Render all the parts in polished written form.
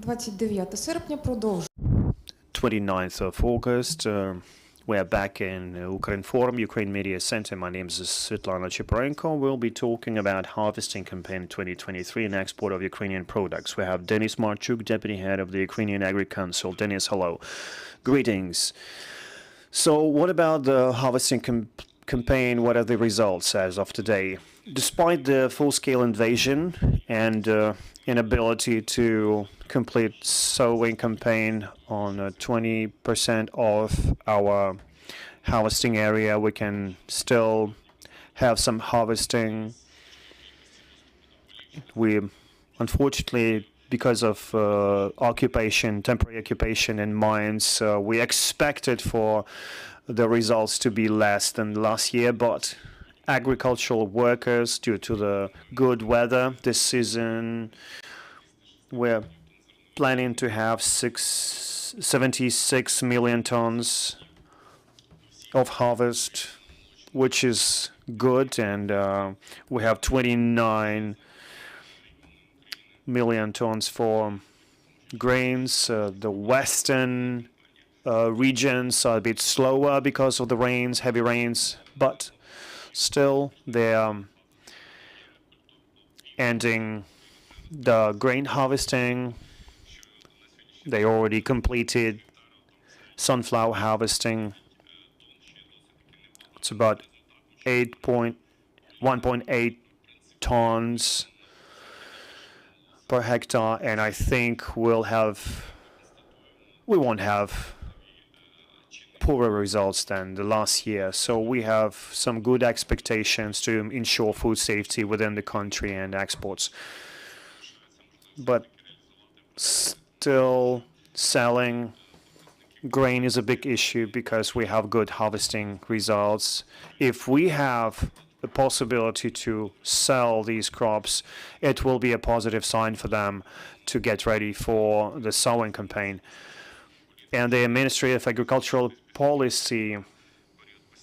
29 серпня продовжуємо. 29th of August. We're back in Ukrainian Forum, Ukraine Media Center. My name is Svetlana Chiparenko. We'll be talking about harvesting campaign 2023 and export of Ukrainian products. We have Denis Marchuk, Deputy Head of the Ukrainian Agri Council. Denis, hello. Greetings. So what about the harvesting campaign? What are the results as of today? Despite the full-scale invasion and inability to complete sowing campaign on 20% of our harvesting area, we can still have some harvesting. We, unfortunately, because of temporary occupation in mines, we expected for the results to be less than last year, but agricultural workers, due to the good weather this season, we're planning to have 76 million tons of harvest, which is good, and we have 29 million tons for grains. The western regions are a bit slower because of the rains, heavy rains, but still they're ending the grain harvesting. They already completed sunflower harvesting. It's about 1.8 tons per hectare, and I think we won't have poorer results than the last year. So we have some good expectations to ensure food safety within the country and exports. But still, selling grain is a big issue because we have good harvesting results. If we have the possibility to sell these crops, it will be a positive sign for them to get ready for the sowing campaign. And the Ministry of Agricultural Policy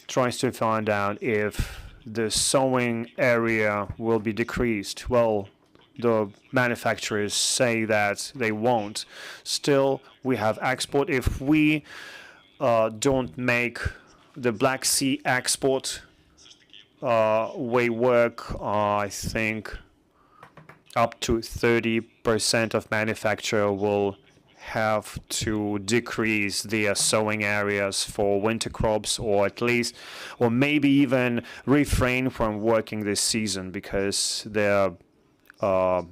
tries to find out if the sowing area will be decreased. Well, the manufacturers say that they won't. Still, we have export. If we don't make the Black Sea export way work, I think up to 30% of manufacturer will have to decrease their sowing areas for winter crops, or at least, or maybe even refrain from working this season because their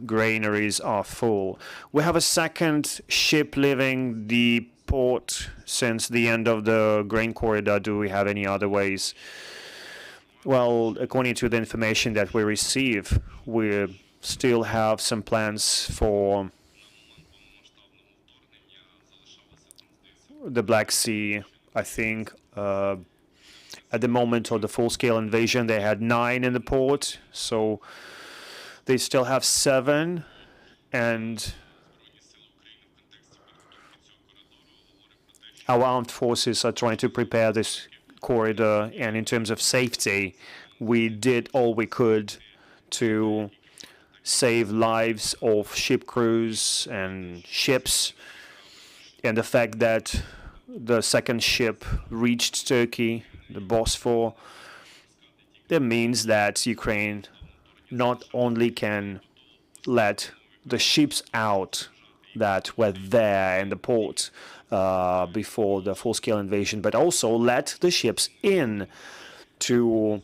granaries are full. We have a second ship leaving the port since the end of the grain corridor. Do we have any other ways? Well, according to the information that we receive, we still have some plans for the Black Sea. I think at the moment of the full-scale invasion, they had 9 in the port, so they still have 7, and our armed forces are trying to prepare this corridor. And in terms of safety, we did all we could to save lives of ship crews and ships. And the fact that the second ship reached Turkey, the Bosphorus, that means that Ukraine not only can let the ships out that were there in the port before the full-scale invasion, but also let the ships in to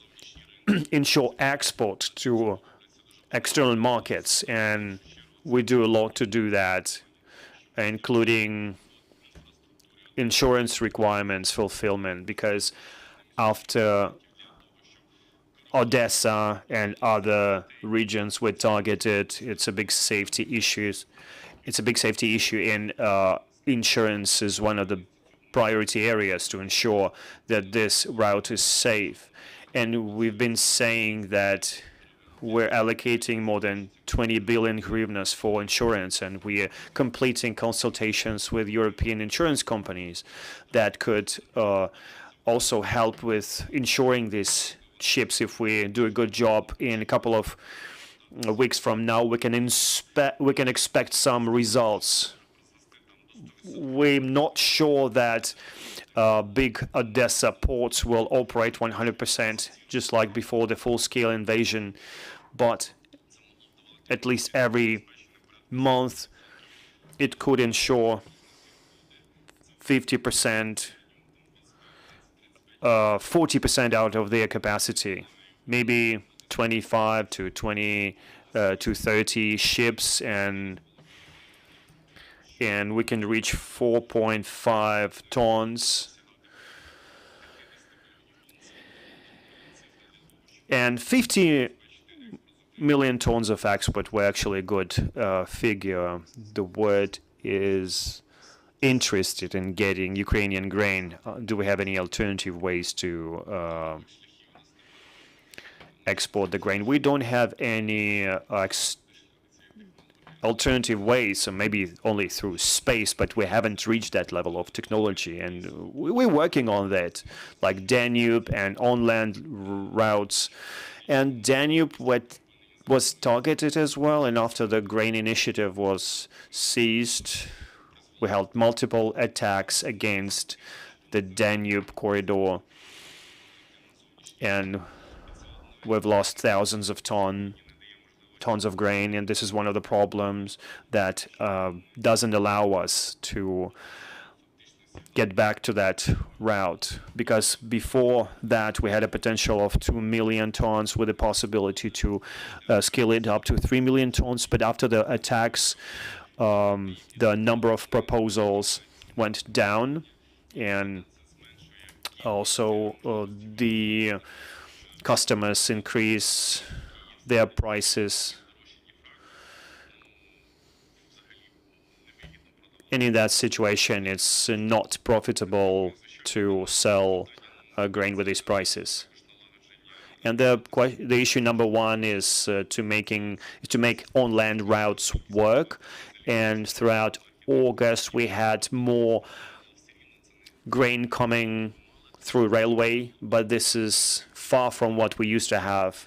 ensure export to external markets. And we do a lot to do that, including insurance requirements fulfillment, because after Odessa and other regions we targeted, it's a big safety issue. It's a big safety issue, and insurance is one of the priority areas to ensure that this route is safe. And we've been saying that we're allocating more than 20 billion hryvnias for insurance, and we are completing consultations with European insurance companies that could also help with insuring these ships. If we do a good job, in a couple of weeks from now, we can expect some results we're not sure that big Odessa ports will operate 100%, just like before the full-scale invasion, but at least every month it could ensure 50%, 40% out of their capacity, maybe 25 to 20 to 30 ships, and we can reach 4.5 tons. And 50 million tons of export were actually a good figure. The word is interested in getting Ukrainian grain. Do we have any alternative ways to export the grain? We don't have any alternative ways, so maybe only through space, but we haven't reached that level of technology, and we're working on that, like Danube and on-land routes. And Danube was targeted as well, and after the grain initiative was seized, we held multiple attacks against the Danube corridor, and we've lost thousands of tons of grain, and this is one of the problems that doesn't allow us to get back to that route, because before that we had a potential of 2 million tons with a possibility to scale it up to 3 million tons, but after the attacks the number of proposals went down, and also the customers increase their prices. And in that situation, it's not profitable to sell grain with these prices. And the issue number one is to make on-land routes work. And throughout August, we had more grain coming through railway, but this is far from what we used to have.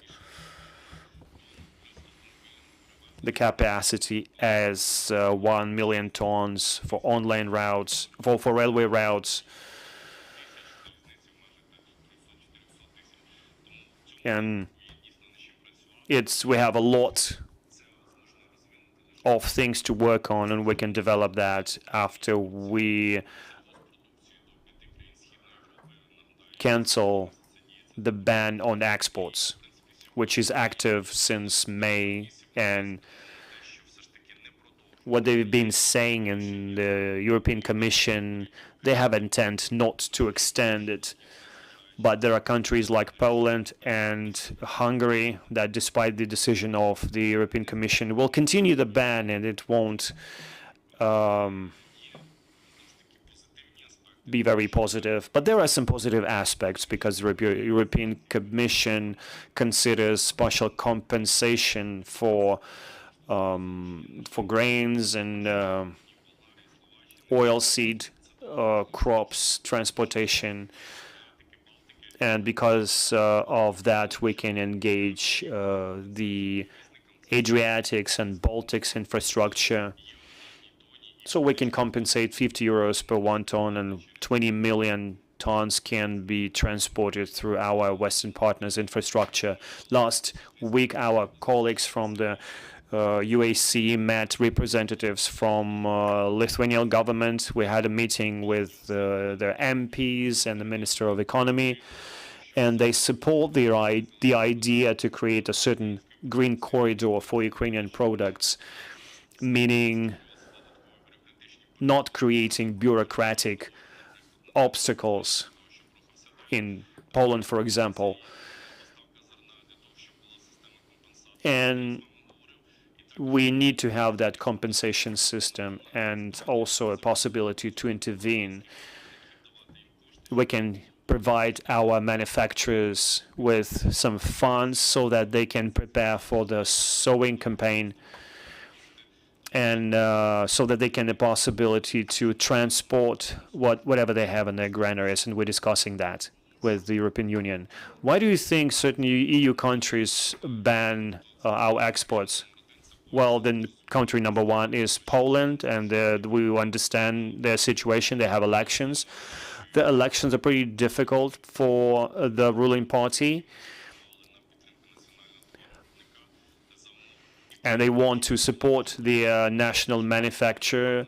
The capacity as 1 million tons for on-land routes, for railway routes. And we have a lot of things to work on, and we can develop that after we cancel the ban on exports, which is active since May. And what they've been saying in the European Commission, they have intent not to extend it. But there are countries like Poland and Hungary that, despite the decision of the European Commission, will continue the ban, and it won't be very positive. But there are some positive aspects, because the European Commission considers partial compensation for grains and oilseed crops transportation. And because of that, we can engage the Adriatics and Baltics infrastructure. So we can compensate 50 euros per 1 ton, and 20 million tons can be transported through our Western partners' infrastructure. Last week, our colleagues from the UAC met representatives from Lithuanian government. We had a meeting with their MPs and the Minister of Economy, and they support the idea to create a certain green corridor for Ukrainian products, meaning not creating bureaucratic obstacles in Poland, for example. And we need to have that compensation system, and also a possibility to intervene. We can provide our manufacturers with some funds so that they can prepare for the sowing campaign, and so that they can have the possibility to transport whatever they have in their granaries, and we're discussing that with the European Union. Why do you think certain EU countries ban our exports? Well, then country number one is Poland, and we understand their situation. They have elections. The elections are pretty difficult for the ruling party, and they want to support the national manufacturer,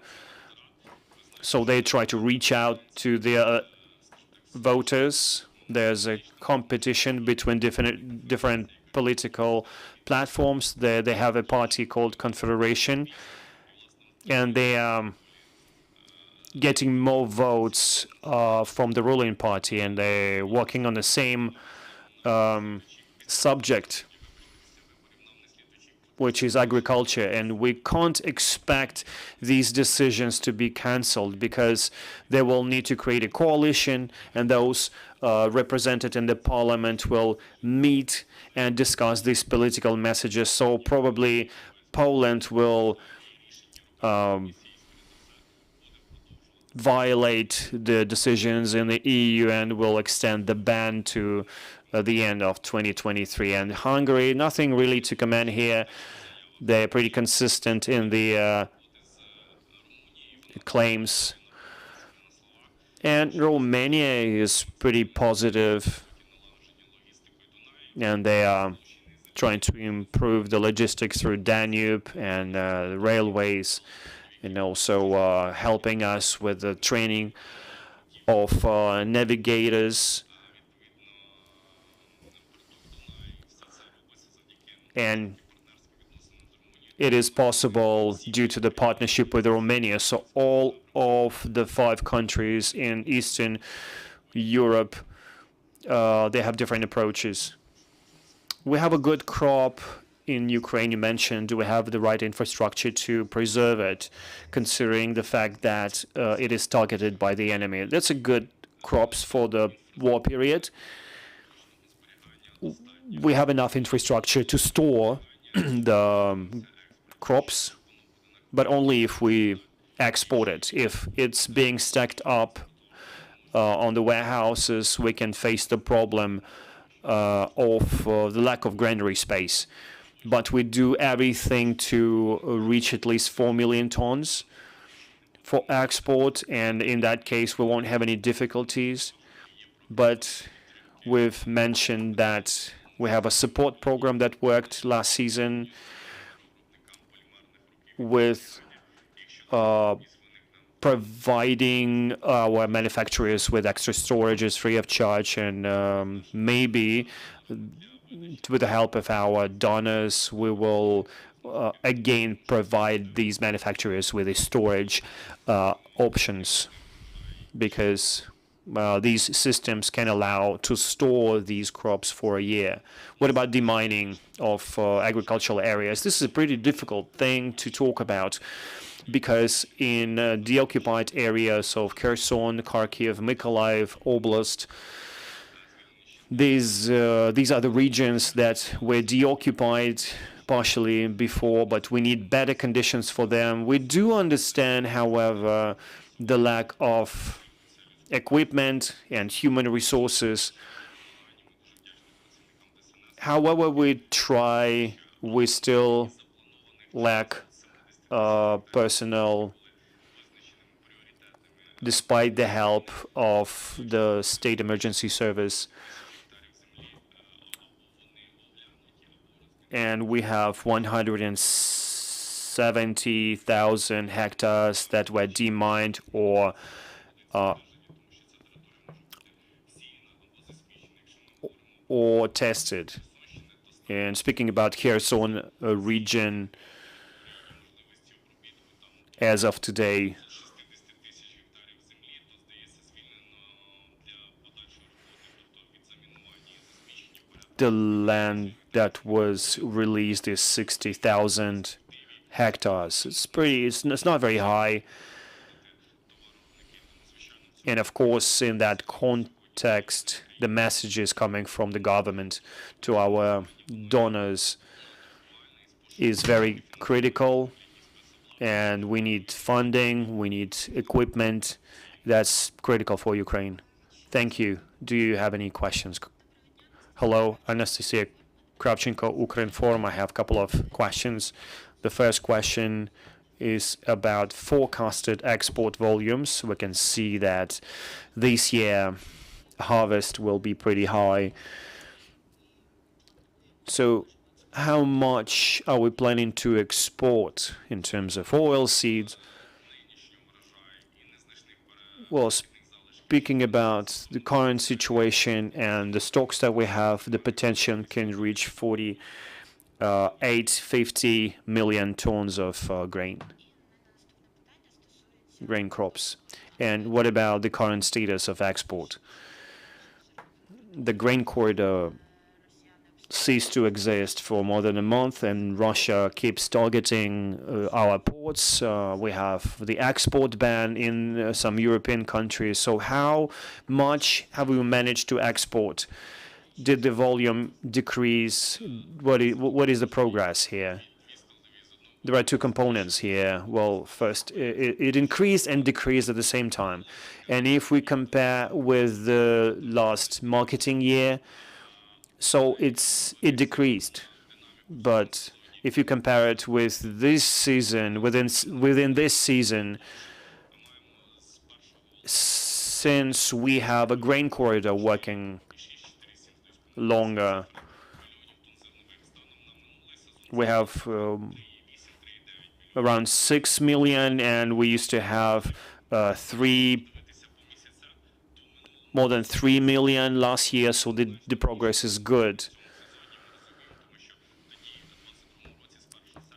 so they try to reach out to their voters. There's a competition between different political platforms. They have a party called Confederation, and they are getting more votes from the ruling party, and they're working on the same subject, which is agriculture. And we can't expect these decisions to be cancelled, because they will need to create a coalition, and those represented in the parliament will meet and discuss these political messages. So probably Poland will violate the decisions in the EU and will extend the ban to the end of 2023. And Hungary, nothing really to comment here. They're pretty consistent in the claims. And Romania is pretty positive, and they are trying to improve the logistics through Danube and railways, and also helping us with the training of navigators. And it is possible due to the partnership with Romania. So all of the 5 countries in Eastern Europe, they have different approaches. We have a good crop in Ukraine. You mentioned, do we have the right infrastructure to preserve it, considering the fact that it is targeted by the enemy? That's a good crops for the war period. We have enough infrastructure to store the crops, but only if we export it. If it's being stacked up on the warehouses, we can face the problem of the lack of granary space. But we do everything to reach at least 4 million tons for export, and in that case we won't have any difficulties. But we've mentioned that we have a support program that worked last season with providing our manufacturers with extra storages free of charge, and maybe with the help of our donors, we will again provide these manufacturers with a storage options, because these systems can allow to store these crops for a year. What about demining of agricultural areas? This is a pretty difficult thing to talk about, because in the occupied areas of Kherson, Kharkiv, Mykolaiv Oblast, these are the regions that were deoccupied partially before, but we need better conditions for them. We do understand, however, the lack of equipment and human resources. However we try, we still lack personnel, despite the help of the State Emergency Service. And we have 170,000 hectares that were demined or tested. And speaking about Kherson region, as of today, the land that was released is 60,000 hectares. It's not very high. And of course, in that context, the messages coming from the government to our donors is very critical. And we need funding, we need equipment. That's critical for Ukraine. Thank you. Do you have any questions? Hello, Anastasia. Kravchenko, Ukrinform. I have a couple of questions. The first question is about forecasted export volumes. We can see that this year harvest will be pretty high. So how much are we planning to export in terms of oilseeds? Well, speaking about the current situation and the stocks that we have, the potential can reach 50 million tons of grain crops. And what about the current status of export? The grain corridor ceased to exist for more than a month, and Russia keeps targeting our ports. We have the export ban in some European countries. So how much have we managed to export? Did the volume decrease? What is the progress here? There are two components here. Well, first, it increased and decreased at the same time. And if we compare with the last marketing year, so it decreased. But if you compare it with this season, within this season, since we have a grain corridor working longer, we have around 6 million, and we used to have more than 3 million last year, so the progress is good.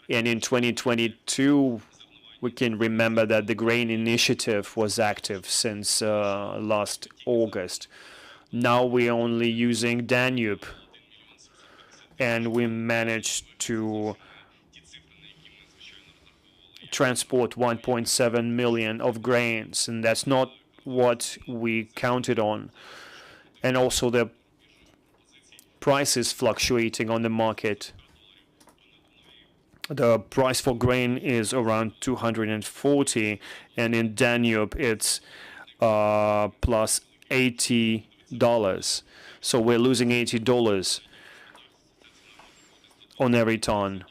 And in 2022, we can remember that the grain initiative was active since last August. Now we're only using Danube, and we managed to transport 1.7 million of grains, and that's not what we counted on. And also the prices fluctuating on the market. The price for grain is around 240, and in Danube it's plus $80. So we're losing $80 on every ton.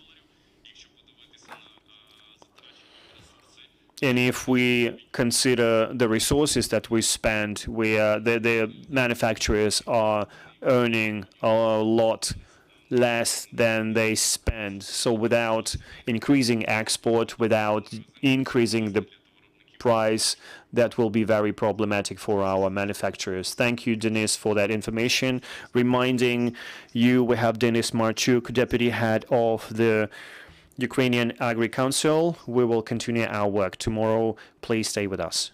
And if we consider the resources that we spend, the manufacturers are earning a lot less than they spend. So without increasing export, without increasing the price, that will be very problematic for our manufacturers. Thank you, Denis, for that information. Reminding you, we have Denis Marchuk, Deputy Head of the Ukrainian Agri Council. We will continue our work tomorrow. Please stay with us.